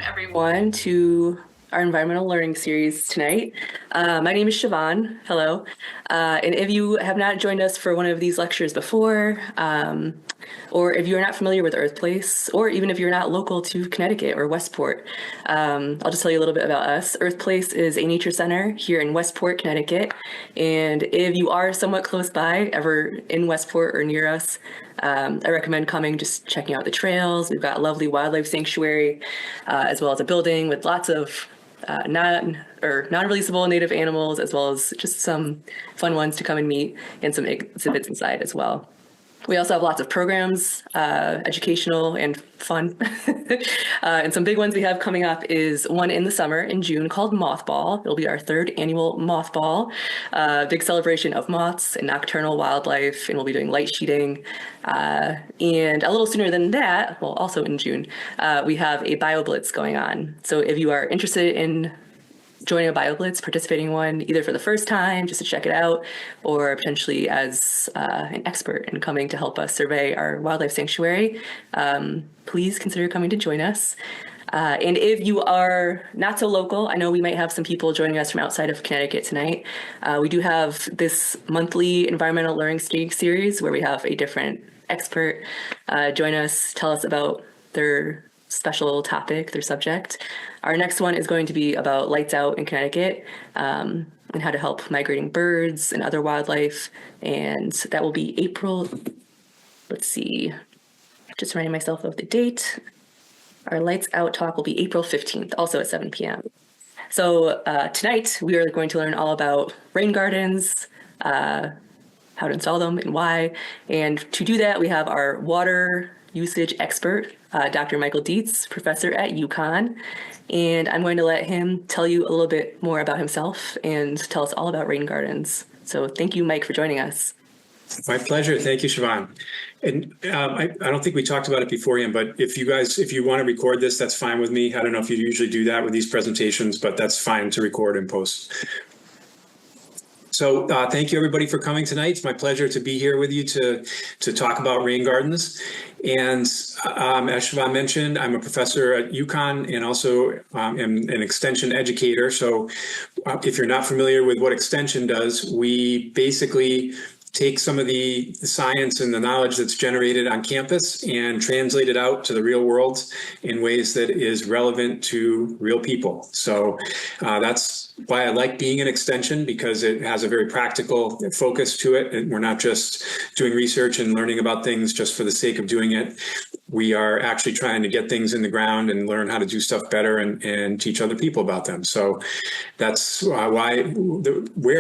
everyone to our environmental learning series tonight. My name is Siobhan. Hello. And if you have not joined us for one of these lectures before, or if you're not familiar with Earthplace, or even if you're not local to Connecticut or Westport, I'll just tell you a little bit about us. Earthplace is a nature center here in Westport, Connecticut. And if you are somewhat close by, ever in Westport or near us, I recommend coming, just checking out the trails. We've got a lovely wildlife sanctuary, as well as a building with lots of non-releasable native animals, as well as just some fun ones to come and meet, and some exhibits inside as well. We also have lots of programs, educational and fun. And some big ones we have coming up is one in the summer in June called Mothball. It'll be our third annual Mothball, big celebration of moths and nocturnal wildlife, and we'll be doing light sheeting. And a little sooner than that, well, also in June, we have a BioBlitz going on. So if you are interested in joining a BioBlitz, participating in one, either for the first time, just to check it out, or potentially as an expert in coming to help us survey our wildlife sanctuary, please consider coming to join us. And if you are not so local, I know we might have some people joining us from outside of Connecticut tonight. We do have this monthly environmental learning series where we have a different expert join us, tell us about their special topic, their subject. Our next one is going to be about lights out in Connecticut, and how to help migrating birds and other wildlife. And that will be April, let's see, just reminding myself of the date. Our lights out talk will be April 15th, also at 7 p.m. So tonight we are going to learn all about rain gardens, how to install them and why. And to do that, we have our water usage expert, Dr. Michael Dietz, professor at UConn. And I'm going to let him tell you a little bit more about himself and tell us all about rain gardens. So thank you, Mike, for joining us. My pleasure. Thank you, Siobhan. And I don't think we talked about it beforehand, but if you want to record this, that's fine with me. I don't know if you usually do that with these presentations, but that's fine to record and post. So thank you, everybody, for coming tonight. It's my pleasure to be here with you to talk about rain gardens. And as Siobhan mentioned, I'm a professor at UConn and also am an extension educator. So if you're not familiar with what extension does, we basically take some of the science and the knowledge that's generated on campus and translate it out to the real world in ways that is relevant to real people. So that's why I like being an extension, because it has a very practical focus to it. And we're not just doing research and learning about things just for the sake of doing it. We are actually trying to get things in the ground and learn how to do stuff better and teach other people about them. So that's where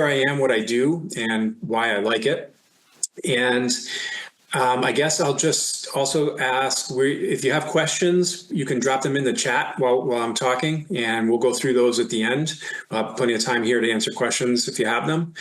I am, what I do, and why I like it. And I guess I'll just also ask, if you have questions, you can drop them in the chat while I'm talking, and we'll go through those at the end. Plenty of time here to answer questions if you have them.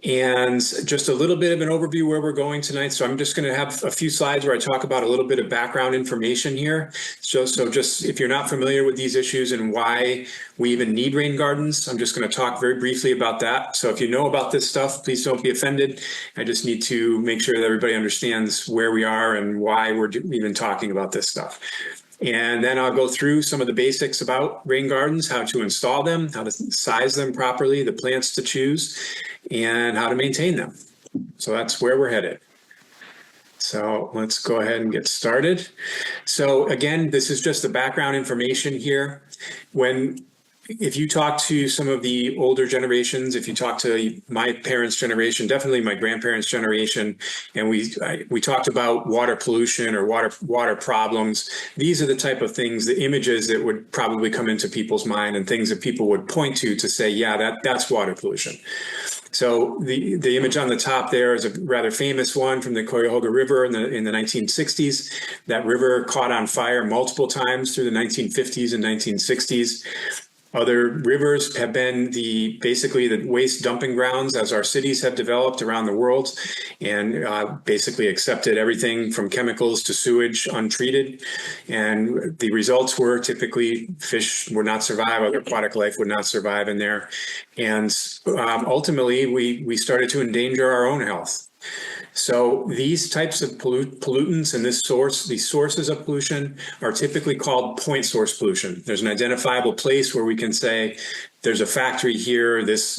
And just a little bit of an overview where we're going tonight. So I'm just going to have a few slides where I talk about a little bit of background information here. So just if you're not familiar with these issues and why we even need rain gardens, I'm just going to talk very briefly about that. So if you know about this stuff, please don't be offended. I just need to make sure that everybody understands where we are and why we're even talking about this stuff. And then I'll go through some of the basics about rain gardens, how to install them, how to size them properly, the plants to choose, and how to maintain them. So that's where we're headed. So let's go ahead and get started. So again, this is just the background information here. If you talk to some of the older generations, if you talk to my parents' generation, definitely my grandparents' generation, and we talked about water pollution or water problems, these are the type of things, the images that would probably come into people's mind and things that people would point to say, yeah, that's water pollution. So the image on the top there is a rather famous one from the Cuyahoga River in the 1960s. That river caught on fire multiple times through the 1950s and 1960s. Other rivers have been basically the waste dumping grounds as our cities have developed around the world, and basically accepted everything from chemicals to sewage untreated. And the results were typically fish would not survive, other aquatic life would not survive in there. And ultimately, we started to endanger our own health. So these types of pollutants and these sources of pollution are typically called point source pollution. There's an identifiable place where we can say, there's a factory here, this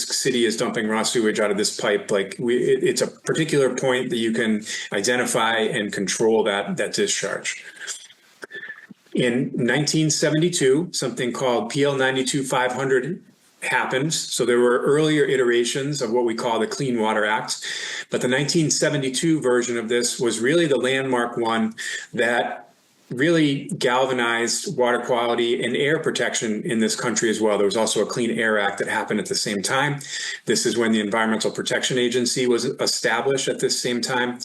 city is dumping raw sewage out of this pipe. It's a particular point that you can identify and control that discharge. In 1972, something called PL 92-500 happened. So there were earlier iterations of what we call the Clean Water Act, but the 1972 version of this was really the landmark one that really galvanized water quality and air protection in this country as well. There was also a Clean Air Act that happened at the same time. This is when the Environmental Protection Agency was established at this same time.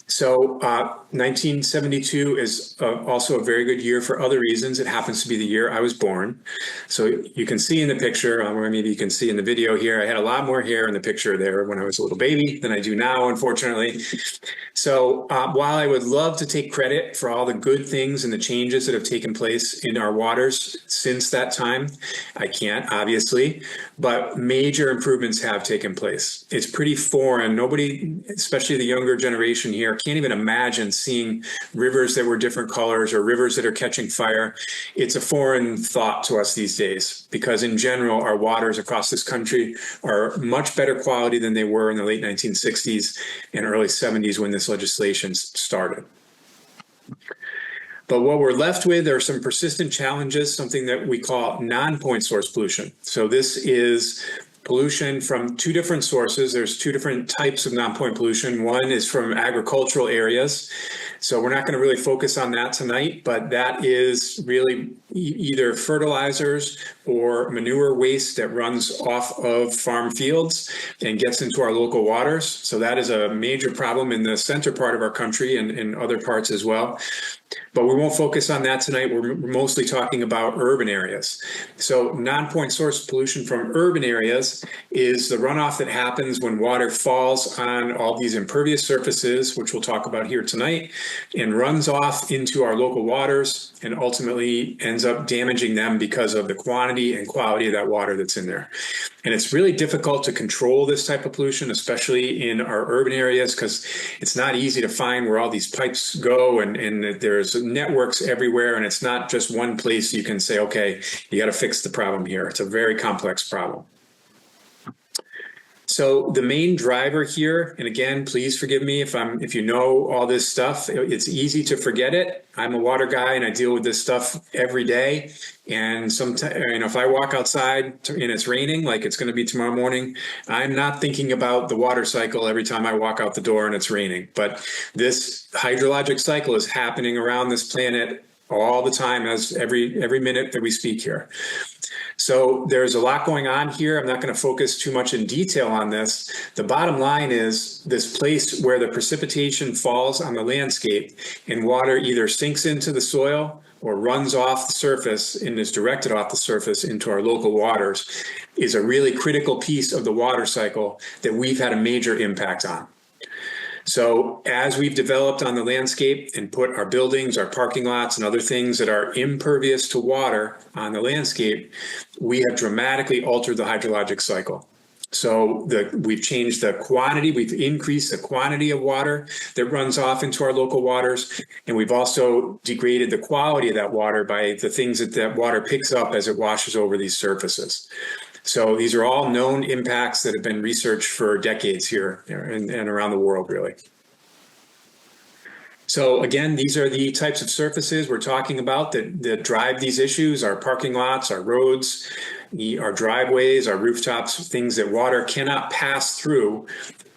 So 1972 is also a very good year for other reasons. It happens to be the year I was born. So you can see in the picture, or maybe you can see in the video here, I had a lot more hair in the picture there when I was a little baby than I do now, unfortunately. So while I would love to take credit for all the good things and the changes that have taken place in our waters since that time, I can't, obviously, but major improvements have taken place. It's pretty foreign. Nobody, especially the younger generation here, can't even imagine seeing rivers that were different colors or rivers that are catching fire. It's a foreign thought to us these days because in general, our waters across this country are much better quality than they were in the late 1960s and early 70s when this legislation started. But what we're left with are some persistent challenges, something that we call non-point source pollution. So this is pollution from two different sources. There's two different types of non-point pollution. One is from agricultural areas. So we're not going to really focus on that tonight, but that is really either fertilizers or manure waste that runs off of farm fields and gets into our local waters. So that is a major problem in the center part of our country and in other parts as well. But we won't focus on that tonight. We're mostly talking about urban areas. So non-point source pollution from urban areas is the runoff that happens when water falls on all these impervious surfaces, which we'll talk about here tonight, and runs off into our local waters and ultimately ends up damaging them because of the quantity and quality of that water that's in there. And it's really difficult to control this type of pollution, especially in our urban areas, because it's not easy to find where all these pipes go and there's networks everywhere. And it's not just one place you can say, okay, you got to fix the problem here. It's a very complex problem. So the main driver here, and again, please forgive me if you know all this stuff, it's easy to forget it. I'm a water guy and I deal with this stuff every day. And sometimes, if I walk outside and it's raining, like it's going to be tomorrow morning, I'm not thinking about the water cycle every time I walk out the door and it's raining. But this hydrologic cycle is happening around this planet all the time, as every minute that we speak here. So there's a lot going on here. I'm not going to focus too much in detail on this. The bottom line is this place where the precipitation falls on the landscape and water either sinks into the soil or runs off the surface and is directed off the surface into our local waters is a really critical piece of the water cycle that we've had a major impact on. So as we've developed on the landscape and put our buildings, our parking lots, and other things that are impervious to water on the landscape, we have dramatically altered the hydrologic cycle. So we've changed the quantity, we've increased the quantity of water that runs off into our local waters, and we've also degraded the quality of that water by the things that water picks up as it washes over these surfaces. So these are all known impacts that have been researched for decades here and around the world, really. So again, these are the types of surfaces we're talking about that drive these issues: our parking lots, our roads, our driveways, our rooftops, things that water cannot pass through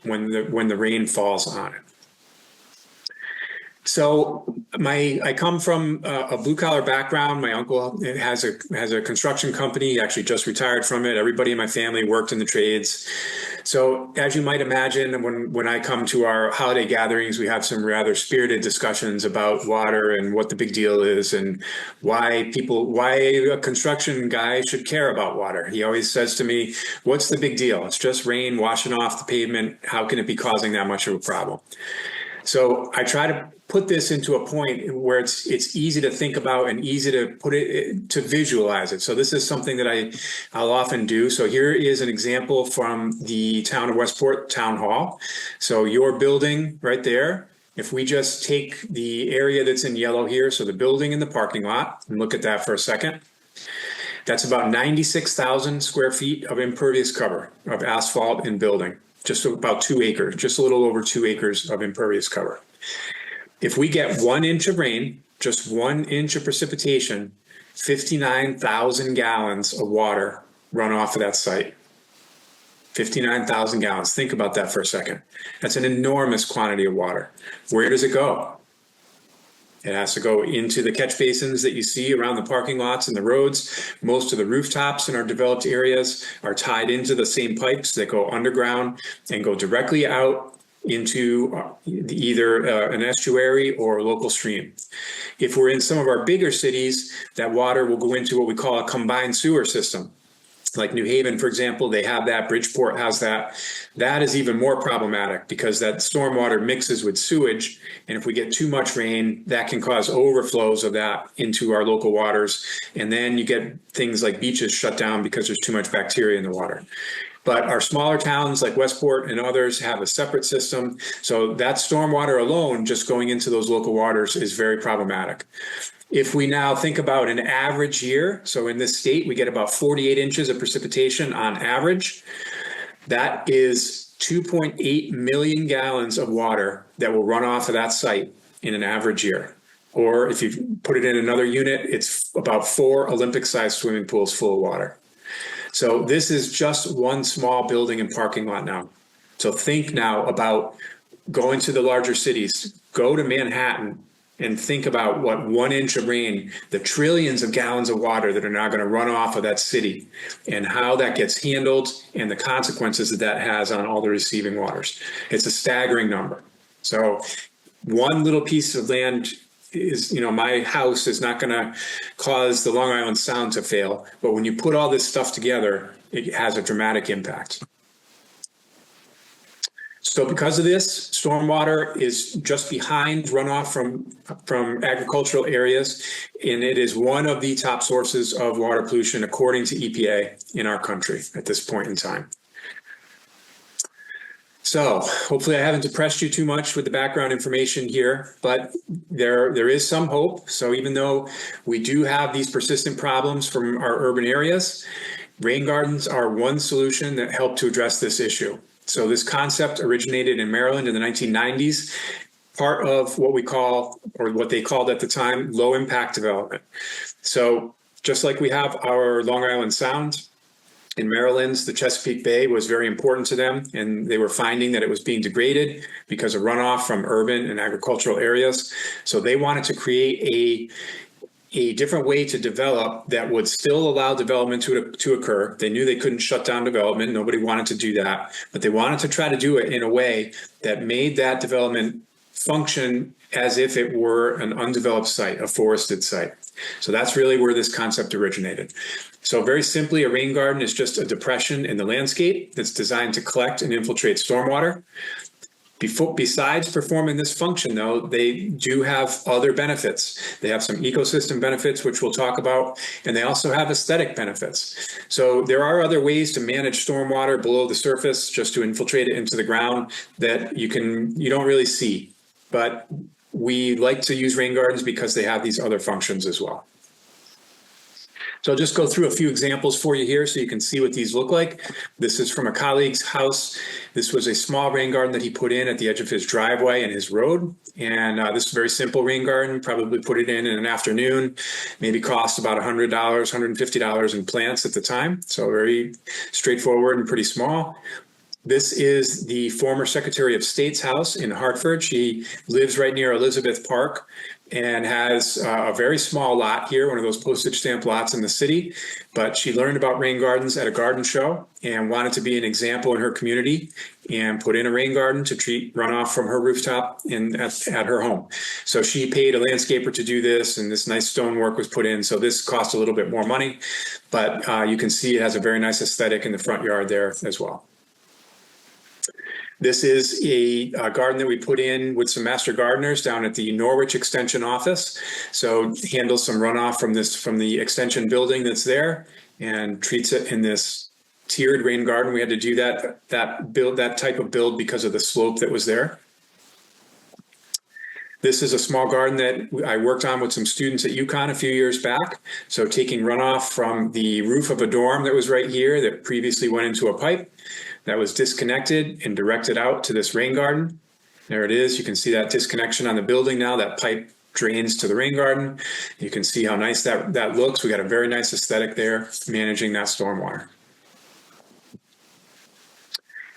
when the rain falls on it. So I come from a blue collar background. My uncle has a construction company. He actually just retired from it. Everybody in my family worked in the trades. So as you might imagine, when I come to our holiday gatherings, we have some rather spirited discussions about water and what the big deal is and why a construction guy should care about water. He always says to me, what's the big deal? It's just rain washing off the pavement. How can it be causing that much of a problem? So I try to put this into a point where it's easy to think about and easy to put it to visualize it. So this is something that I'll often do. So here is an example from the town of Westport Town Hall. So your building right there, if we just take the area that's in yellow here, so the building and the parking lot, and look at that for a second. That's about 96,000 square feet of impervious cover of asphalt and building, just about 2 acres, just a little over 2 acres of impervious cover. If we get 1 inch of rain, just 1 inch of precipitation, 59,000 gallons of water run off of that site. 59,000 gallons. Think about that for a second. That's an enormous quantity of water. Where does it go? It has to go into the catch basins that you see around the parking lots and the roads. Most of the rooftops in our developed areas are tied into the same pipes that go underground and go directly out into either an estuary or a local stream. If we're in some of our bigger cities, that water will go into what we call a combined sewer system. Like New Haven, for example, they have that. Bridgeport has that. That is even more problematic because that stormwater mixes with sewage. And if we get too much rain, that can cause overflows of that into our local waters. And then you get things like beaches shut down because there's too much bacteria in the water. But our smaller towns like Westport and others have a separate system. So that stormwater alone just going into those local waters is very problematic. If we now think about an average year, so in this state, we get about 48 inches of precipitation on average. That is 2.8 million gallons of water that will run off of that site in an average year. Or if you put it in another unit, it's about 4 Olympic-sized swimming pools full of water. So this is just one small building and parking lot now. So think now about going to the larger cities, go to Manhattan, and think about what 1 inch of rain, the trillions of gallons of water that are now going to run off of that city, and how that gets handled and the consequences that that has on all the receiving waters. It's a staggering number. So one little piece of land is, my house is not going to cause the Long Island Sound to fail, but when you put all this stuff together, it has a dramatic impact. So because of this, stormwater is just behind runoff from agricultural areas, and it is one of the top sources of water pollution according to EPA in our country at this point in time. So hopefully I haven't depressed you too much with the background information here, but there is some hope. So even though we do have these persistent problems from our urban areas, rain gardens are one solution that help to address this issue. So this concept originated in Maryland in the 1990s, part of what we call, or what they called at the time, low impact development. So just like we have our Long Island Sound, in Maryland, the Chesapeake Bay was very important to them, and they were finding that it was being degraded because of runoff from urban and agricultural areas. So they wanted to create a different way to develop that would still allow development to occur. They knew they couldn't shut down development. Nobody wanted to do that, but they wanted to try to do it in a way that made that development function as if it were an undeveloped site, a forested site. So that's really where this concept originated. So very simply, a rain garden is just a depression in the landscape that's designed to collect and infiltrate stormwater. Besides performing this function, though, they do have other benefits. They have some ecosystem benefits, which we'll talk about, and they also have aesthetic benefits. So there are other ways to manage stormwater below the surface, just to infiltrate it into the ground, that you don't really see. But we like to use rain gardens because they have these other functions as well. So I'll just go through a few examples for you here so you can see what these look like. This is from a colleague's house. This was a small rain garden that he put in at the edge of his driveway and his road. And this is a very simple rain garden, probably put it in an afternoon, maybe cost about $100, $150 in plants at the time. So very straightforward and pretty small. This is the former Secretary of State's house in Hartford. She lives right near Elizabeth Park and has a very small lot here, one of those postage stamp lots in the city. But she learned about rain gardens at a garden show and wanted to be an example in her community and put in a rain garden to treat runoff from her rooftop at her home. So she paid a landscaper to do this, and this nice stonework was put in. So this cost a little bit more money, but you can see it has a very nice aesthetic in the front yard there as well. This is a garden that we put in with some master gardeners down at the Norwich Extension office. So handles some runoff from the extension building that's there and treats it in this tiered rain garden. We had to do that type of build because of the slope that was there. This is a small garden that I worked on with some students at UConn a few years back. So taking runoff from the roof of a dorm that was right here that previously went into a pipe that was disconnected and directed out to this rain garden. There it is. You can see that disconnection on the building now. That pipe drains to the rain garden. You can see how nice that looks. We got a very nice aesthetic there managing that stormwater.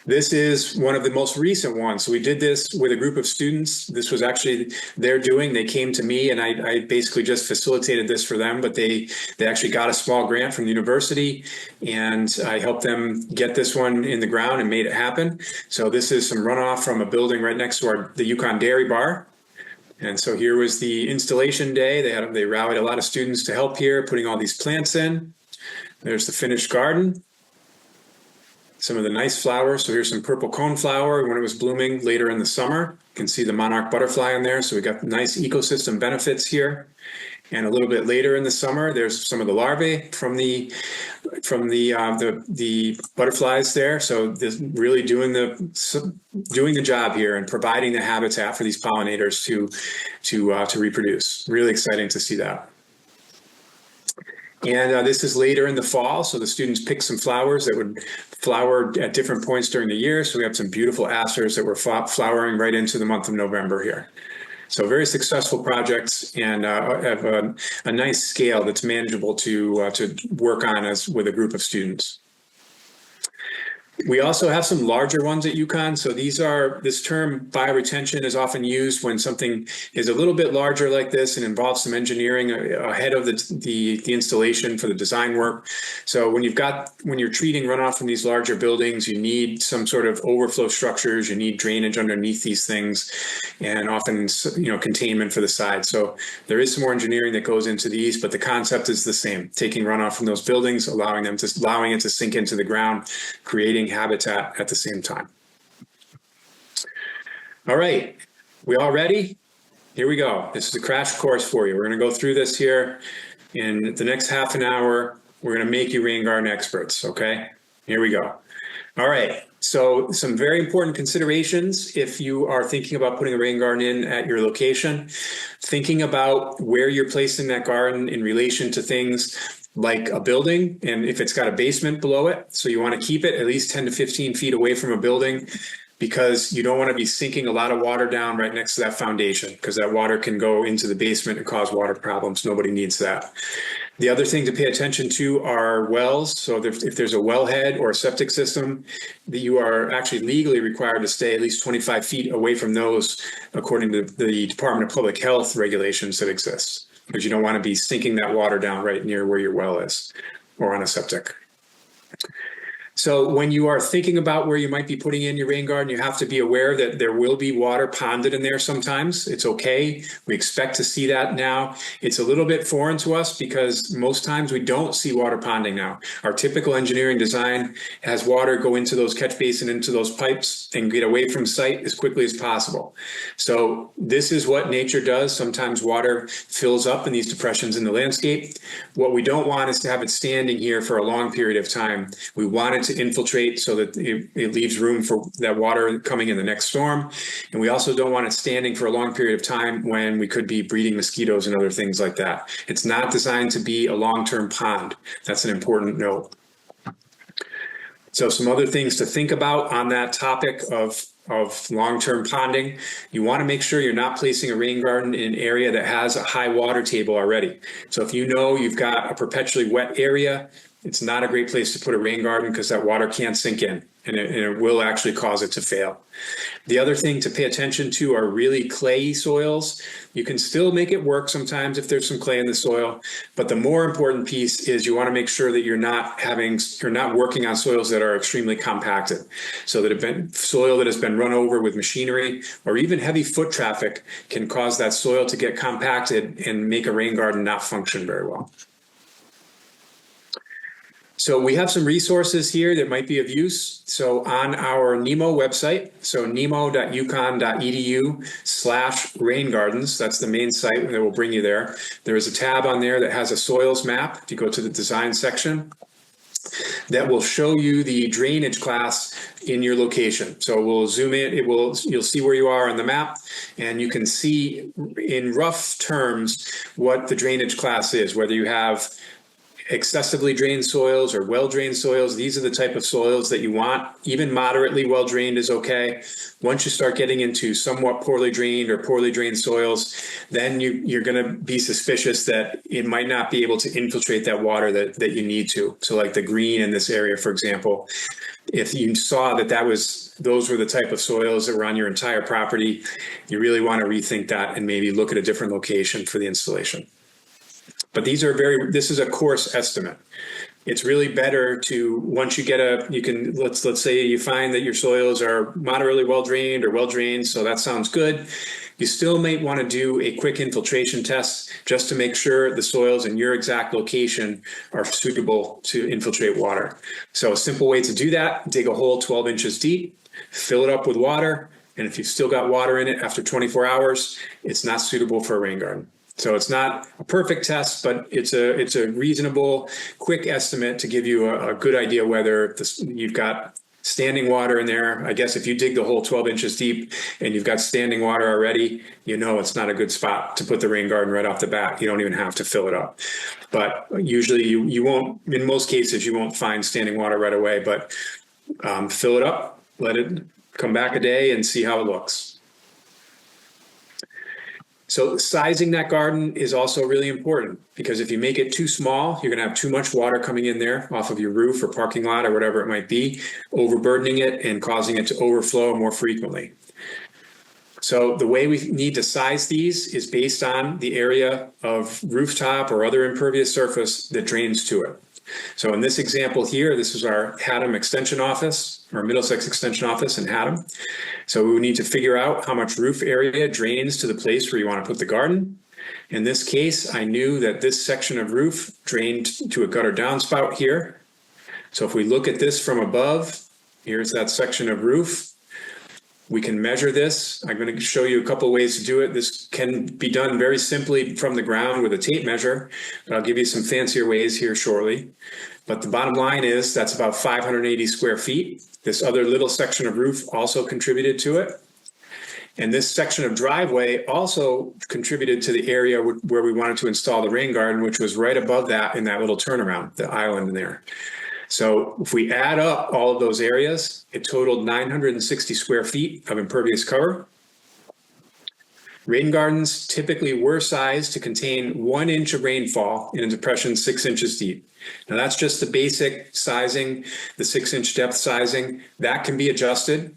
This is one of the most recent ones. So we did this with a group of students. This was actually their doing. They came to me and I basically just facilitated this for them, but they actually got a small grant from the university and I helped them get this one in the ground and made it happen. So this is some runoff from a building right next to the UConn Dairy Bar. And so here was the installation day. They rallied a lot of students to help here, putting all these plants in. There's the finished garden. Some of the nice flowers. So here's some purple coneflower when it was blooming later in the summer. You can see the monarch butterfly in there. So we got nice ecosystem benefits here. And a little bit later in the summer, there's some of the larvae from the butterflies there. So this really doing the job here and providing the habitat for these pollinators to reproduce. Really exciting to see that. And this is later in the fall, so the students picked some flowers that would flower at different points during the year. So we have some beautiful asters that were flowering right into the month of November here. So very successful projects and have a nice scale that's manageable to work on with a group of students. We also have some larger ones at UConn. So this term bioretention is often used when something is a little bit larger like this and involves some engineering ahead of the installation for the design work. So when you're treating runoff from these larger buildings, you need some sort of overflow structures, you need drainage underneath these things, and often containment for the sides. So there is some more engineering that goes into these, but the concept is the same: taking runoff from those buildings, allowing it to sink into the ground, creating habitat at the same time. All right, we all ready? Here we go. This is a crash course for you. We're going to go through this here in the next half an hour. We're going to make you rain garden experts, okay? Here we go. All right, so some very important considerations if you are thinking about putting a rain garden in at your location. Thinking about where you're placing that garden in relation to things like a building, and if it's got a basement below it. So you want to keep it at least 10 to 15 feet away from a building, because you don't want to be sinking a lot of water down right next to that foundation, because that water can go into the basement and cause water problems. Nobody needs that. The other thing to pay attention to are wells. So if there's a wellhead or a septic system, that you are actually legally required to stay at least 25 feet away from those, according to the Department of Public Health regulations that exist, because you don't want to be sinking that water down right near where your well is or on a septic. So when you are thinking about where you might be putting in your rain garden, you have to be aware that there will be water ponded in there sometimes. It's okay. We expect to see that now. It's a little bit foreign to us because most times we don't see water ponding now. Our typical engineering design has water go into those catch basin, into those pipes, and get away from site as quickly as possible. So this is what nature does. Sometimes water fills up in these depressions in the landscape. What we don't want is to have it standing here for a long period of time. We want it to infiltrate so that it leaves room for that water coming in the next storm. And we also don't want it standing for a long period of time when we could be breeding mosquitoes and other things like that. It's not designed to be a long-term pond. That's an important note. So some other things to think about on that topic of long-term ponding. You want to make sure you're not placing a rain garden in an area that has a high water table already. So if you know you've got a perpetually wet area, it's not a great place to put a rain garden because that water can't sink in and it will actually cause it to fail. The other thing to pay attention to are really clayey soils. You can still make it work sometimes if there's some clay in the soil, but the more important piece is you want to make sure that you're not working on soils that are extremely compacted. So that soil that has been run over with machinery or even heavy foot traffic can cause that soil to get compacted and make a rain garden not function very well. So we have some resources here that might be of use. So on our NEMO website, so nemo.uconn.edu/rain gardens, that's the main site that will bring you there. There is a tab on there that has a soils map. If you go to the design section, that will show you the drainage class in your location. So we'll zoom in, you'll see where you are on the map, and you can see in rough terms what the drainage class is, whether you have excessively drained soils or well-drained soils. These are the type of soils that you want. Even moderately well-drained is okay. Once you start getting into somewhat poorly drained or poorly drained soils, then you're going to be suspicious that it might not be able to infiltrate that water that you need to. So like the green in this area, for example, if you saw that those were the type of soils that were on your entire property, you really want to rethink that and maybe look at a different location for the installation. But this is a coarse estimate. It's really better to, once you get let's say you find that your soils are moderately well drained or well drained, so that sounds good. You still might want to do a quick infiltration test just to make sure the soils in your exact location are suitable to infiltrate water. So a simple way to do that, dig a hole 12 inches deep, fill it up with water, and if you've still got water in it after 24 hours, it's not suitable for a rain garden. So it's not a perfect test, but it's a reasonable, quick estimate to give you a good idea whether you've got standing water in there. I guess if you dig the hole 12 inches deep and you've got standing water already, it's not a good spot to put the rain garden right off the bat. You don't even have to fill it up. But usually you won't, in most cases, you won't find standing water right away, but fill it up, let it come back a day and see how it looks. So sizing that garden is also really important, because if you make it too small, you're going to have too much water coming in there off of your roof or parking lot or whatever it might be, overburdening it and causing it to overflow more frequently. So the way we need to size these is based on the area of rooftop or other impervious surface that drains to it. So in this example here, this is our Haddam Extension Office, or Middlesex Extension Office in Haddam. So we need to figure out how much roof area drains to the place where you want to put the garden. In this case, I knew that this section of roof drained to a gutter downspout here. So if we look at this from above, here's that section of roof. We can measure this. I'm going to show you a couple of ways to do it. This can be done very simply from the ground with a tape measure, but I'll give you some fancier ways here shortly. But the bottom line is that's about 580 square feet. This other little section of roof also contributed to it. And this section of driveway also contributed to the area where we wanted to install the rain garden, which was right above that in that little turnaround, the island in there. So if we add up all of those areas, it totaled 960 square feet of impervious cover. Rain gardens typically were sized to contain 1 inch of rainfall in a depression 6 inches deep. Now that's just the basic sizing, the 6-inch depth sizing. That can be adjusted.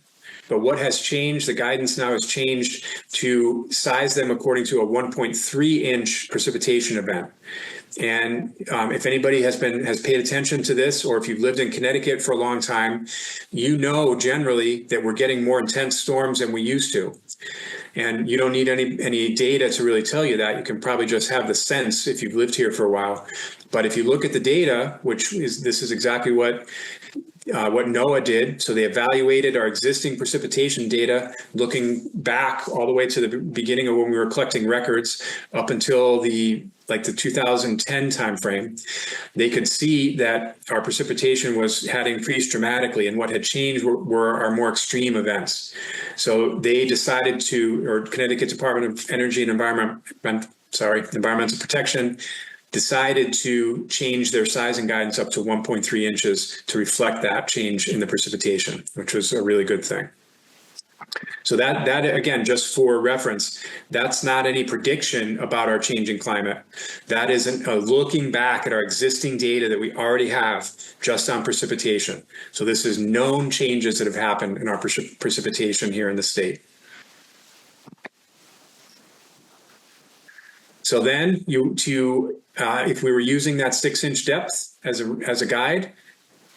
But what has changed, the guidance now has changed to size them according to a 1.3-inch precipitation event. And if anybody has paid attention to this, or if you've lived in Connecticut for a long time, you know generally that we're getting more intense storms than we used to. And you don't need any data to really tell you that. You can probably just have the sense if you've lived here for a while. But if you look at the data, this is exactly what NOAA did. So they evaluated our existing precipitation data, looking back all the way to the beginning of when we were collecting records up until the 2010 timeframe. They could see that our precipitation had increased dramatically, and what had changed were our more extreme events. So they decided Connecticut Department of Energy and Environmental Protection decided to change their sizing guidance up to 1.3 inches to reflect that change in the precipitation, which was a really good thing. So that again, just for reference, that's not any prediction about our changing climate. That is looking back at our existing data that we already have just on precipitation. So this is known changes that have happened in our precipitation here in the state. So then if we were using that 6-inch depth as a guide,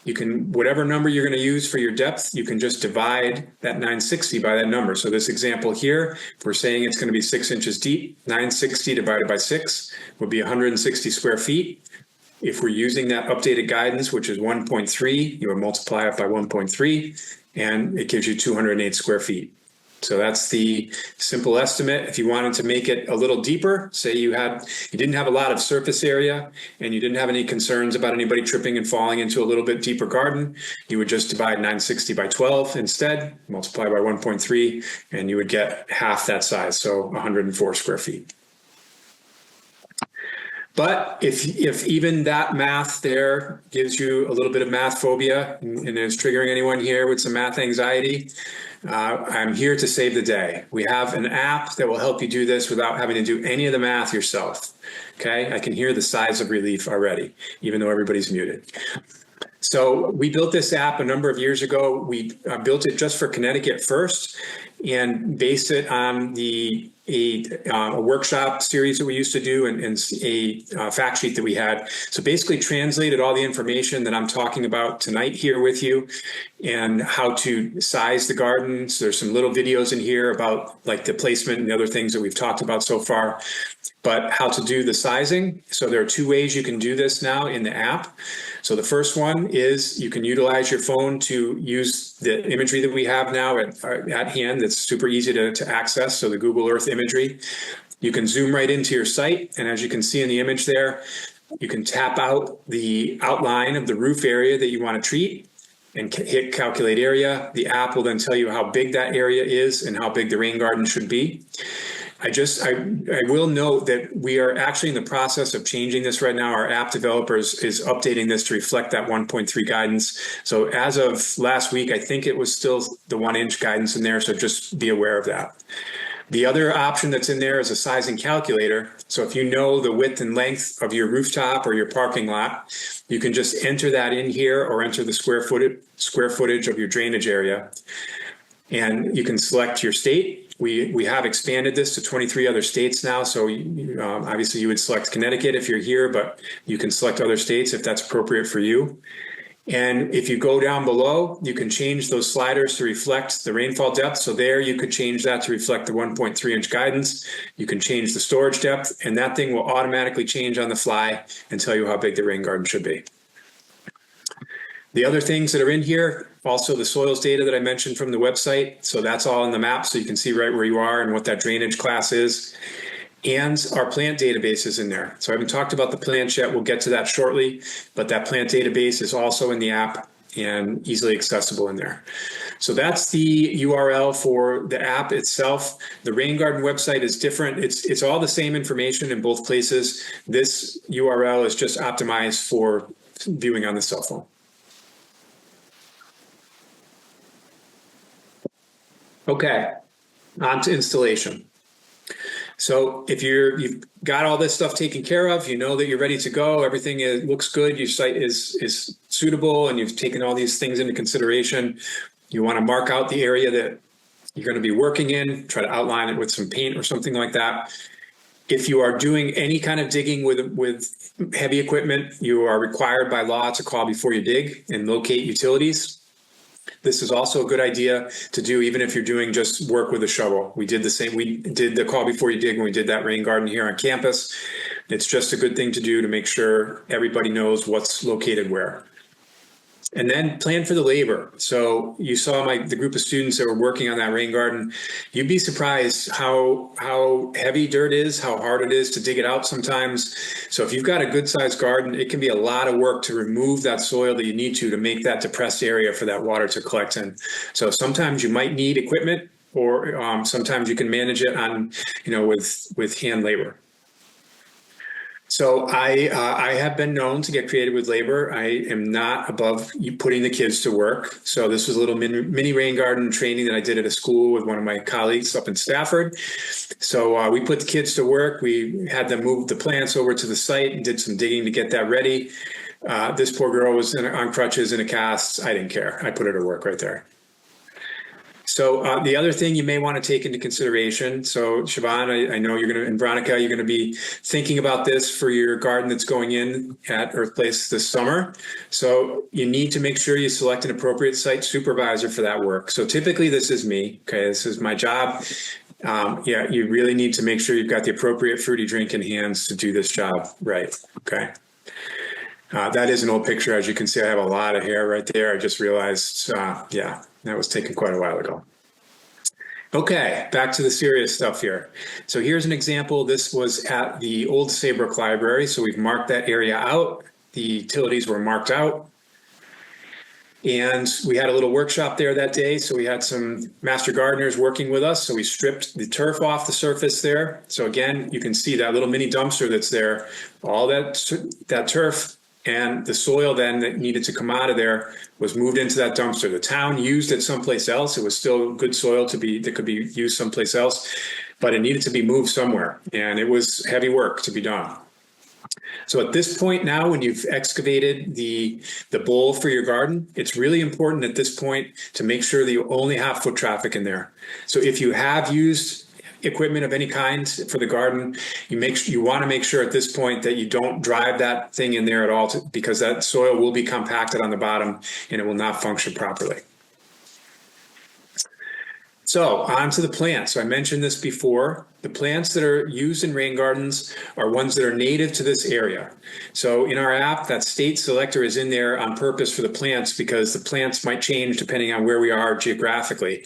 you can, whatever number you're going to use for your depth, you can just divide that 960 by that number. So this example here, if we're saying it's going to be 6 inches deep, 960 divided by 6 would be 160 square feet. If we're using that updated guidance, which is 1.3, you would multiply it by 1.3, and it gives you 208 square feet. So that's the simple estimate. If you wanted to make it a little deeper, say you didn't have a lot of surface area and you didn't have any concerns about anybody tripping and falling into a little bit deeper garden, you would just divide 960 by 12 instead, multiply by 1.3, and you would get half that size, so 104 square feet. But if even that math there gives you a little bit of math phobia and is triggering anyone here with some math anxiety, I'm here to save the day. We have an app that will help you do this without having to do any of the math yourself. Okay, I can hear the sighs of relief already, even though everybody's muted. So we built this app a number of years ago. We built it just for Connecticut first and based it on a workshop series that we used to do and a fact sheet that we had. So basically translated all the information that I'm talking about tonight here with you and how to size the gardens. There's some little videos in here about like the placement and the other things that we've talked about so far, but how to do the sizing. So there are two ways you can do this now in the app. So the first one is you can utilize your phone to use the imagery that we have now at hand that's super easy to access, so the Google Earth imagery. You can zoom right into your site, and as you can see in the image there, you can tap out the outline of the roof area that you want to treat and hit calculate area. The app will then tell you how big that area is and how big the rain garden should be. I will note that we are actually in the process of changing this right now. Our app developers is updating this to reflect that 1.3 guidance. So as of last week, I think it was still the 1-inch guidance in there. So just be aware of that. The other option that's in there is a sizing calculator. So if you know the width and length of your rooftop or your parking lot, you can just enter that in here or enter the square footage of your drainage area. And you can select your state. We have expanded this to 23 other states now. So obviously you would select Connecticut if you're here, but you can select other states if that's appropriate for you. And if you go down below, you can change those sliders to reflect the rainfall depth. So there you could change that to reflect the 1.3-inch guidance. You can change the storage depth, and that thing will automatically change on the fly and tell you how big the rain garden should be. The other things that are in here, also the soils data that I mentioned from the website. So that's all in the map, so you can see right where you are and what that drainage class is. And our plant database is in there. So I haven't talked about the plants yet. We'll get to that shortly, but that plant database is also in the app and easily accessible in there. So that's the URL for the app itself. The rain garden website is different. It's all the same information in both places. This URL is just optimized for viewing on the cell phone. Okay, on to installation. So if you've got all this stuff taken care of, you know that you're ready to go, everything looks good, your site is suitable, and you've taken all these things into consideration, you want to mark out the area that you're going to be working in, try to outline it with some paint or something like that. If you are doing any kind of digging with heavy equipment, you are required by law to call before you dig and locate utilities. This is also a good idea to do even if you're doing just work with a shovel. We did the same. We did the call before you dig when we did that rain garden here on campus. It's just a good thing to do to make sure everybody knows what's located where. And then plan for the labor. So you saw the group of students that were working on that rain garden. You'd be surprised how heavy dirt is, how hard it is to dig it out sometimes. So if you've got a good sized garden, it can be a lot of work to remove that soil that you need to make that depressed area for that water to collect in. So sometimes you might need equipment, or sometimes you can manage it on, with hand labor. So I have been known to get creative with labor. I am not above putting the kids to work. So this was a little mini rain garden training that I did at a school with one of my colleagues up in Stafford. So we put the kids to work. We had them move the plants over to the site and did some digging to get that ready. This poor girl was on crutches in a cast. I didn't care. I put her to work right there. So the other thing you may want to take into consideration, so Siobhan, I know and Veronica, you're going to be thinking about this for your garden that's going in at Earth Place this summer. So you need to make sure you select an appropriate site supervisor for that work. So typically this is me, okay, this is my job. You really need to make sure you've got the appropriate fruity drink in hands to do this job right, okay? That is an old picture. As you can see, I have a lot of hair right there. I just realized, yeah, that was taken quite a while ago. Okay, back to the serious stuff here. So here's an example. This was at the old Saybrook Library. So we've marked that area out. The utilities were marked out. And we had a little workshop there that day. So we had some master gardeners working with us. So we stripped the turf off the surface there. So again, you can see that little mini dumpster that's there, all that turf and the soil then that needed to come out of there was moved into that dumpster. The town used it someplace else. It was still good soil that could be used someplace else, but it needed to be moved somewhere. And it was heavy work to be done. So at this point now, when you've excavated the bowl for your garden, it's really important at this point to make sure that you only have foot traffic in there. So if you have used equipment of any kind for the garden, you want to make sure at this point that you don't drive that thing in there at all, because that soil will be compacted on the bottom and it will not function properly. So on to the plants. So I mentioned this before. The plants that are used in rain gardens are ones that are native to this area. So in our app, that state selector is in there on purpose for the plants because the plants might change depending on where we are geographically.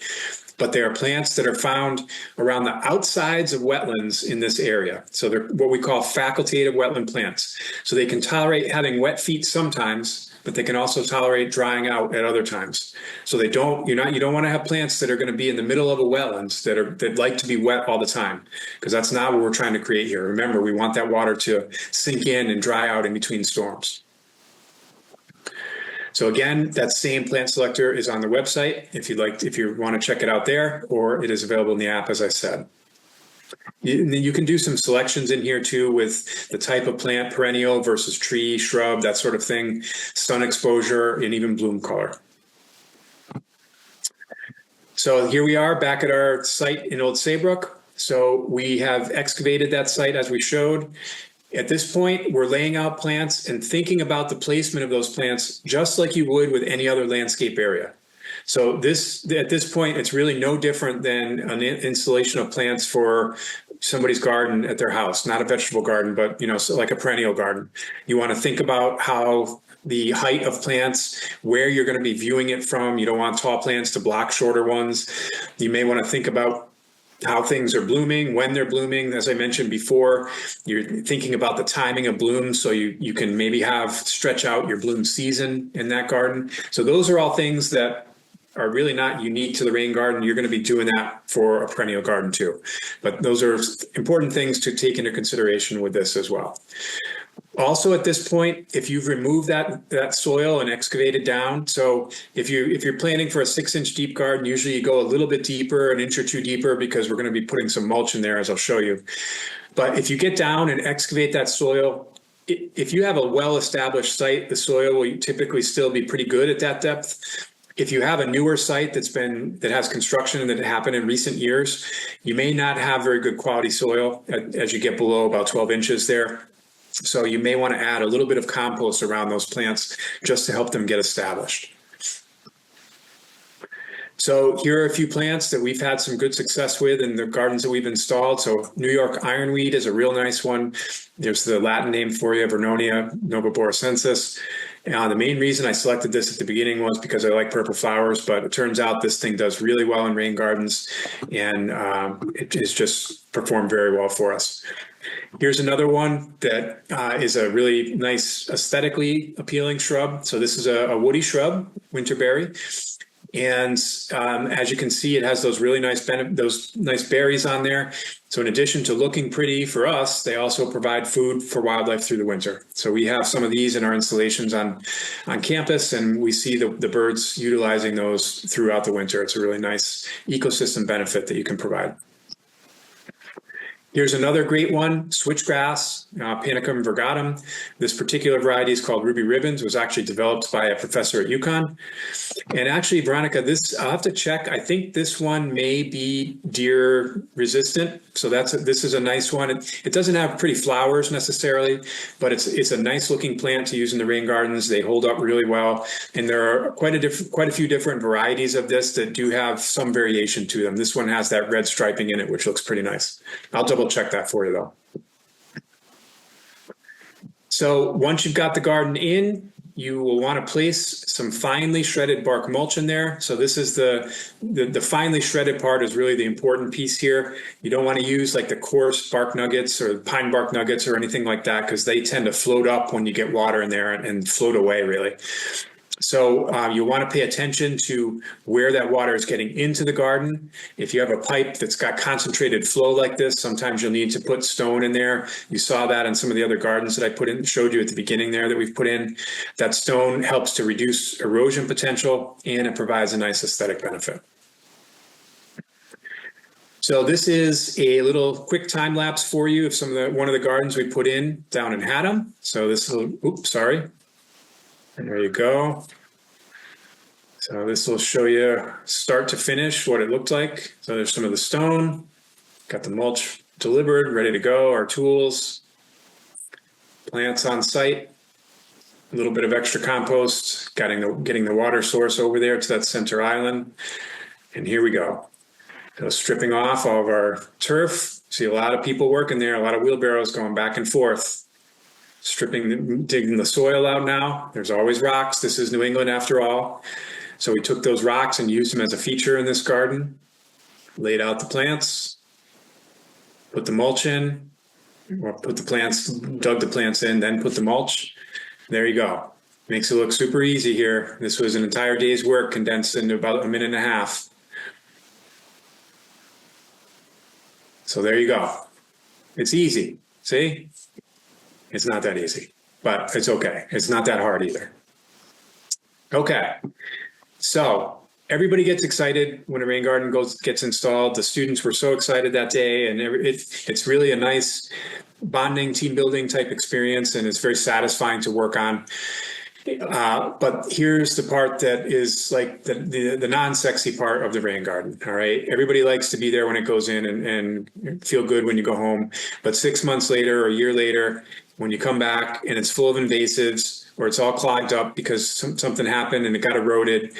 But there are plants that are found around the outsides of wetlands in this area. So they're what we call facultative wetland plants. So they can tolerate having wet feet sometimes, but they can also tolerate drying out at other times. So you don't want to have plants that are going to be in the middle of a wetlands that like to be wet all the time, because that's not what we're trying to create here. Remember, we want that water to sink in and dry out in between storms. So again, that same plant selector is on the website if you want to check it out there, or it is available in the app, as I said. You can do some selections in here too with the type of plant, perennial versus tree, shrub, that sort of thing, sun exposure, and even bloom color. So here we are back at our site in Old Saybrook. So we have excavated that site as we showed. At this point, we're laying out plants and thinking about the placement of those plants just like you would with any other landscape area. So at this point, it's really no different than an installation of plants for somebody's garden at their house, not a vegetable garden, but so like a perennial garden. You want to think about how the height of plants, where you're going to be viewing it from. You don't want tall plants to block shorter ones. You may want to think about how things are blooming, when they're blooming. As I mentioned before, you're thinking about the timing of bloom, so you can maybe stretch out your bloom season in that garden. So those are all things that are really not unique to the rain garden. You're going to be doing that for a perennial garden too. But those are important things to take into consideration with this as well. Also, at this point, if you've removed that soil and excavated down, so if you're planting for a 6-inch deep garden, usually you go a little bit deeper, an inch or two deeper, because we're going to be putting some mulch in there, as I'll show you. But if you get down and excavate that soil, if you have a well-established site, the soil will typically still be pretty good at that depth. If you have a newer site that has construction that happened in recent years, you may not have very good quality soil as you get below about 12 inches there. So you may want to add a little bit of compost around those plants just to help them get established. So here are a few plants that we've had some good success with in the gardens that we've installed. So New York ironweed is a real nice one. There's the Latin name for you, Vernonia novaboracensis. The main reason I selected this at the beginning was because I like purple flowers, but it turns out this thing does really well in rain gardens, and it has just performed very well for us. Here's another one that is a really nice aesthetically appealing shrub. So this is a woody shrub, winterberry. And as you can see, it has those really nice berries on there. So in addition to looking pretty for us, they also provide food for wildlife through the winter. So we have some of these in our installations on campus, and we see the birds utilizing those throughout the winter. It's a really nice ecosystem benefit that you can provide. Here's another great one, switchgrass, Panicum virgatum. This particular variety is called Ruby Ribbons. It was actually developed by a professor at UConn. And actually, Veronica, I'll have to check. I think this one may be deer resistant. So this is a nice one. It doesn't have pretty flowers necessarily, but it's a nice looking plant to use in the rain gardens. They hold up really well. And there are quite a few different varieties of this that do have some variation to them. This one has that red striping in it, which looks pretty nice. I'll double check that for you though. So once you've got the garden in, you will want to place some finely shredded bark mulch in there. So this is the finely shredded part is really the important piece here. You don't want to use like the coarse bark nuggets or pine bark nuggets or anything like that, because they tend to float up when you get water in there and float away really. So you'll want to pay attention to where that water is getting into the garden. If you have a pipe that's got concentrated flow like this, sometimes you'll need to put stone in there. You saw that in some of the other gardens that I showed you at the beginning there that we've put in. That stone helps to reduce erosion potential, and it provides a nice aesthetic benefit. So this is a little quick time lapse for you of one of the gardens we put in down in Haddam. So this will, oops, sorry. There you go. So this will show you start to finish what it looked like. So there's some of the stone, got the mulch delivered, ready to go, our tools, plants on site, a little bit of extra compost, getting the water source over there to that center island. And here we go. So stripping off all of our turf. See a lot of people working there, a lot of wheelbarrows going back and forth. Digging the soil out now. There's always rocks. This is New England after all. So we took those rocks and used them as a feature in this garden, laid out the plants, put the mulch in, or dug the plants in, then put the mulch. There you go. Makes it look super easy here. This was an entire day's work condensed into about a minute and a half. So there you go. It's easy. See? It's not that easy, but it's okay. It's not that hard either. Okay, so everybody gets excited when a rain garden gets installed. The students were so excited that day, and it's really a nice bonding, team building type experience, and it's very satisfying to work on. But here's the part that is like the non-sexy part of the rain garden. All right. Everybody likes to be there when it goes in and feel good when you go home. But 6 months later or a year later, when you come back and it's full of invasives or it's all clogged up because something happened and it got eroded,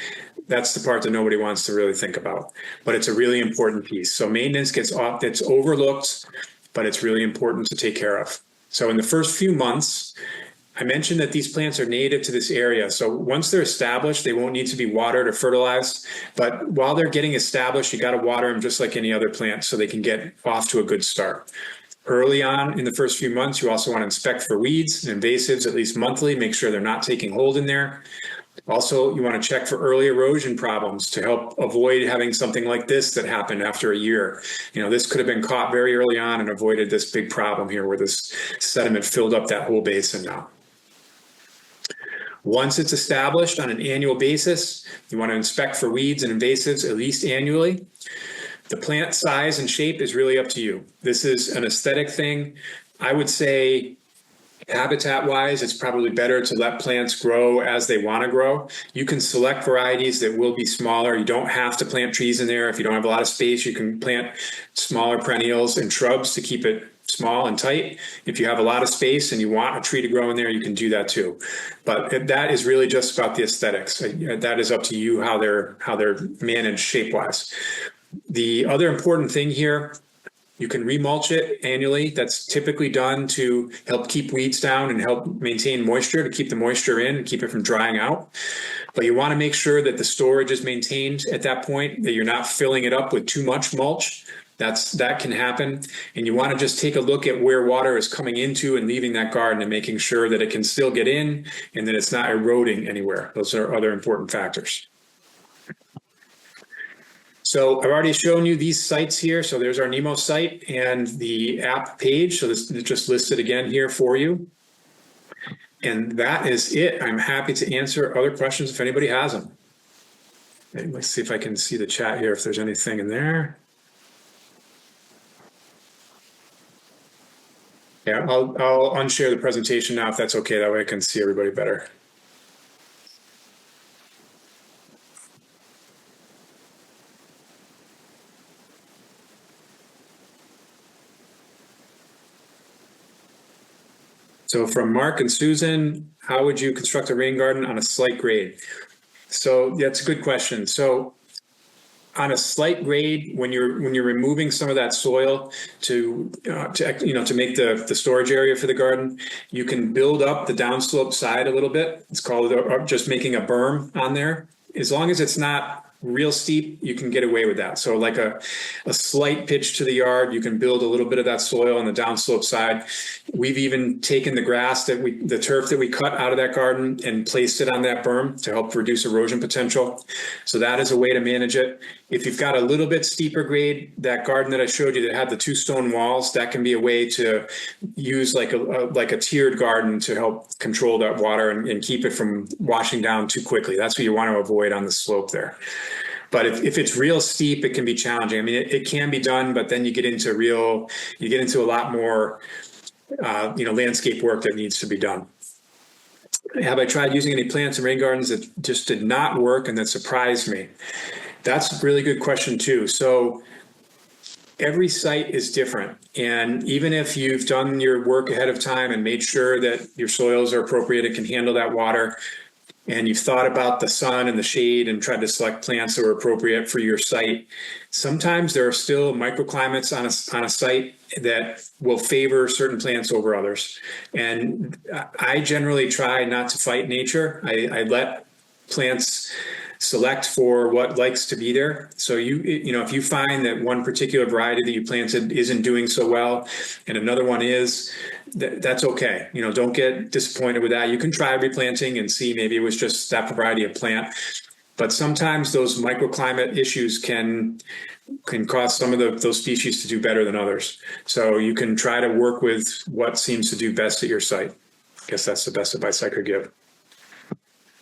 that's the part that nobody wants to really think about. But it's a really important piece. So maintenance gets overlooked, but it's really important to take care of. So in the first few months, I mentioned that these plants are native to this area. So once they're established, they won't need to be watered or fertilized. But while they're getting established, you got to water them just like any other plant so they can get off to a good start. Early on in the first few months, you also want to inspect for weeds and invasives at least monthly, make sure they're not taking hold in there. Also, you want to check for early erosion problems to help avoid having something like this that happened after a year. You know, this could have been caught very early on and avoided this big problem here where this sediment filled up that whole basin now. Once it's established on an annual basis, you want to inspect for weeds and invasives at least annually. The plant size and shape is really up to you. This is an aesthetic thing. I would say habitat-wise, it's probably better to let plants grow as they want to grow. You can select varieties that will be smaller. You don't have to plant trees in there. If you don't have a lot of space, you can plant smaller perennials and shrubs to keep it small and tight. If you have a lot of space and you want a tree to grow in there, you can do that too. But that is really just about the aesthetics. That is up to you how they're managed shape-wise. The other important thing here, you can remulch it annually. That's typically done to help keep weeds down and help maintain moisture, to keep the moisture in and keep it from drying out. But you want to make sure that the storage is maintained at that point, that you're not filling it up with too much mulch. That can happen. And you want to just take a look at where water is coming into and leaving that garden and making sure that it can still get in and that it's not eroding anywhere. Those are other important factors. So I've already shown you these sites here. So there's our Nemo site and the app page. So this is just listed again here for you. And that is it. I'm happy to answer other questions if anybody has them. Let's see if I can see the chat here, if there's anything in there. Yeah, I'll unshare the presentation now if that's okay. That way I can see everybody better. So from Mark and Susan, how would you construct a rain garden on a slight grade? So that's a good question. So on a slight grade, when you're removing some of that soil to make the storage area for the garden, you can build up the downslope side a little bit. It's called just making a berm on there. As long as it's not real steep, you can get away with that. So like a slight pitch to the yard, you can build a little bit of that soil on the downslope side. We've even taken the grass the turf that we cut out of that garden and placed it on that berm to help reduce erosion potential. So that is a way to manage it. If you've got a little bit steeper grade, that garden that I showed you that had the 2 stone walls, that can be a way to use like a tiered garden to help control that water and keep it from washing down too quickly. That's what you want to avoid on the slope there. But if it's real steep, it can be challenging. I mean, it can be done, but then you get into a lot more, landscape work that needs to be done. Have I tried using any plants in rain gardens that just did not work and that surprised me? That's a really good question too. So every site is different. And even if you've done your work ahead of time and made sure that your soils are appropriate and can handle that water, and you've thought about the sun and the shade and tried to select plants that are appropriate for your site, sometimes there are still microclimates on a site that will favor certain plants over others. And I generally try not to fight nature. I let plants select for what likes to be there. So if you find that one particular variety that you planted isn't doing so well and another one is, that's okay. Don't get disappointed with that. You can try replanting and see maybe it was just that variety of plant. But sometimes those microclimate issues can cause some of those species to do better than others. So you can try to work with what seems to do best at your site. I guess that's the best advice I could give.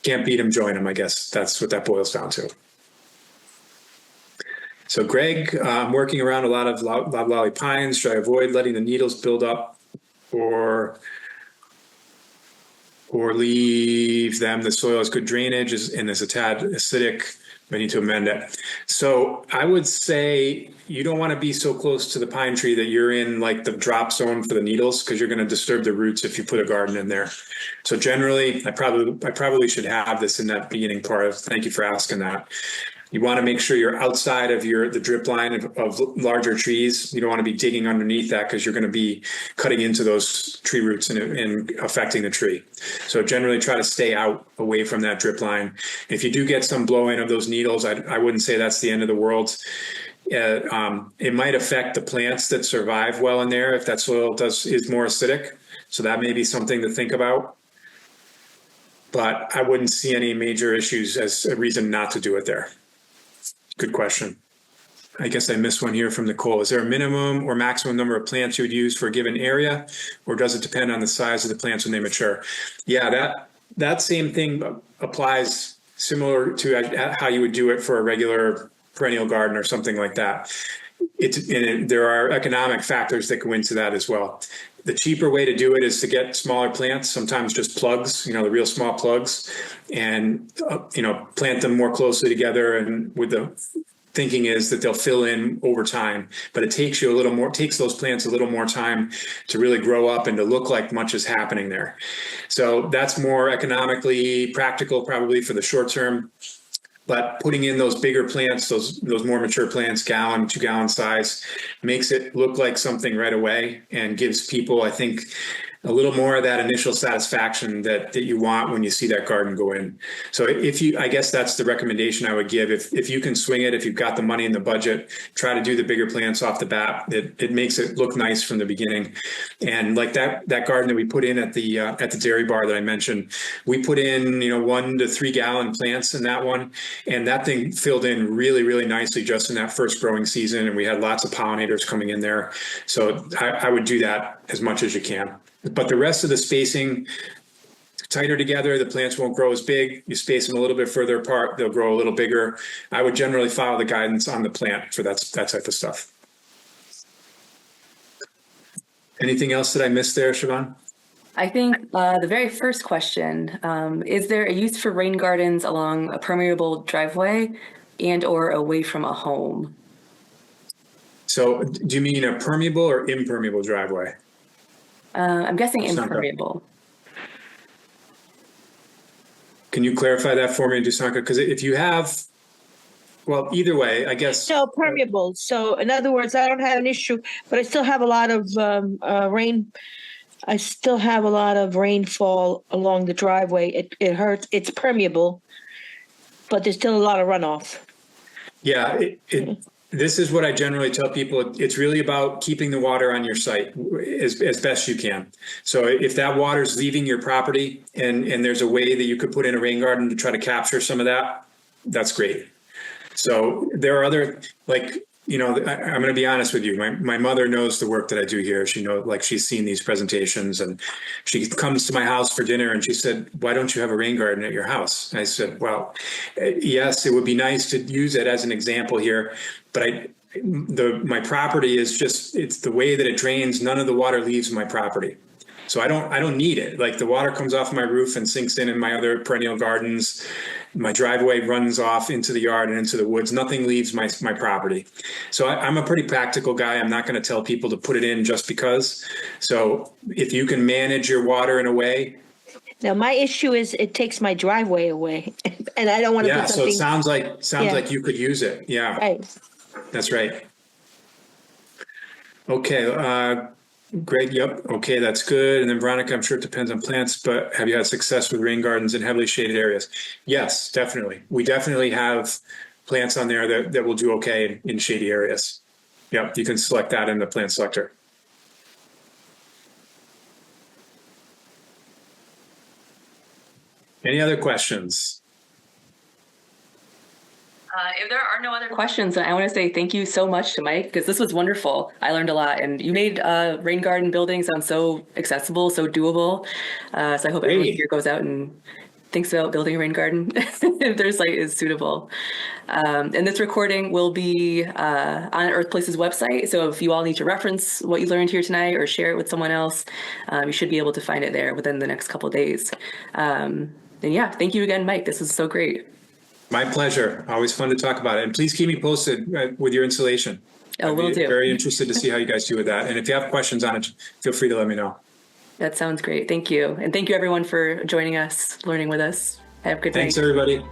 Can't beat them, join them, I guess. That's what that boils down to. So Greg, I'm working around a lot of loblolly pines. Should I avoid letting the needles build up or leave them? The soil has good drainage and is a tad acidic. I need to amend it. So I would say you don't want to be so close to the pine tree that you're in like the drop zone for the needles, because you're going to disturb the roots if you put a garden in there. So generally, I probably should have this in that beginning part. Thank you for asking that. You want to make sure you're outside of the drip line of larger trees. You don't want to be digging underneath that, because you're going to be cutting into those tree roots and affecting the tree. So generally try to stay out away from that drip line. If you do get some blowing of those needles, I wouldn't say that's the end of the world. It might affect the plants that survive well in there if that soil is more acidic. So that may be something to think about. But I wouldn't see any major issues as a reason not to do it there. Good question. I guess I missed one here from Nicole. Is there a minimum or maximum number of plants you would use for a given area, or does it depend on the size of the plants when they mature? Yeah, that same thing applies similar to how you would do it for a regular perennial garden or something like that. There are economic factors that go into that as well. The cheaper way to do it is to get smaller plants, sometimes just plugs, the real small plugs, and, plant them more closely together. And with the thinking is that they'll fill in over time, but it takes those plants a little more time to really grow up and to look like much is happening there. So that's more economically practical probably for the short term. But putting in those bigger plants, those more mature plants, 2-gallon size, makes it look like something right away and gives people, I think, a little more of that initial satisfaction that you want when you see that garden go in. So I guess that's the recommendation I would give. If you can swing it, if you've got the money in the budget, try to do the bigger plants off the bat. It makes it look nice from the beginning. And like that garden that we put in at the dairy bar that I mentioned, we put in 1 to 3 gallon plants in that one, and that thing filled in really, really nicely just in that first growing season. And we had lots of pollinators coming in there. So I would do that as much as you can. But the rest of the spacing, tighter together, the plants won't grow as big. You space them a little bit further apart, they'll grow a little bigger. I would generally follow the guidance on the plant for that type of stuff. Anything else that I missed there, Siobhan? I think the very first question, is there a use for rain gardens along a permeable driveway and or away from a home? So do you mean a permeable or impermeable driveway? I'm guessing impermeable. Can you clarify that for me, Dusanka? Because if you have well, either way, I guess. No, permeable. So in other words, I don't have an issue, but I still have a lot of rain. I still have a lot of rainfall along the driveway. It hurts. It's permeable, but there's still a lot of runoff. Yeah, this is what I generally tell people. It's really about keeping the water on your site as best you can. So if that water is leaving your property and there's a way that you could put in a rain garden to try to capture some of that, that's great. So there are other, like, I'm going to be honest with you. My mother knows the work that I do here. She knows, like, she's seen these presentations, and she comes to my house for dinner and she said, "Why don't you have a rain garden at your house?" And I said, "Well, yes, it would be nice to use it as an example here, but my property is just, it's the way that it drains. None of the water leaves my property. So I don't need it. Like, the water comes off my roof and sinks in my other perennial gardens. My driveway runs off into the yard and into the woods. Nothing leaves my property. So I'm a pretty practical guy. I'm not going to tell people to put it in just because. So if you can manage your water in a way. Now, my issue is it takes my driveway away, and I don't want to put something. So it sounds like you could use it. Yeah. Right. That's right. Okay. Great. Yep. Okay, that's good. And then Veronica, I'm sure it depends on plants, but have you had success with rain gardens in heavily shaded areas? Yes, definitely. We definitely have plants on there that will do okay in shady areas. Yep. You can select that in the plant selector. Any other questions? If there are no other questions, I want to say thank you so much to Mike, because this was wonderful. I learned a lot, and you made rain garden building sound so accessible, so doable. So I hope everyone here goes out and thinks about building a rain garden if their site is suitable. And this recording will be on Earth Place's website. So if you all need to reference what you learned here tonight or share it with someone else, you should be able to find it there within the next couple of days. And yeah, thank you again, Mike. This was so great. My pleasure. Always fun to talk about it. And please keep me posted with your installation. Oh, will do. Very interested to see how you guys do with that. And if you have questions on it, feel free to let me know. That sounds great. Thank you. And thank you, everyone, for joining us, learning with us. Have a good night. Thanks, everybody.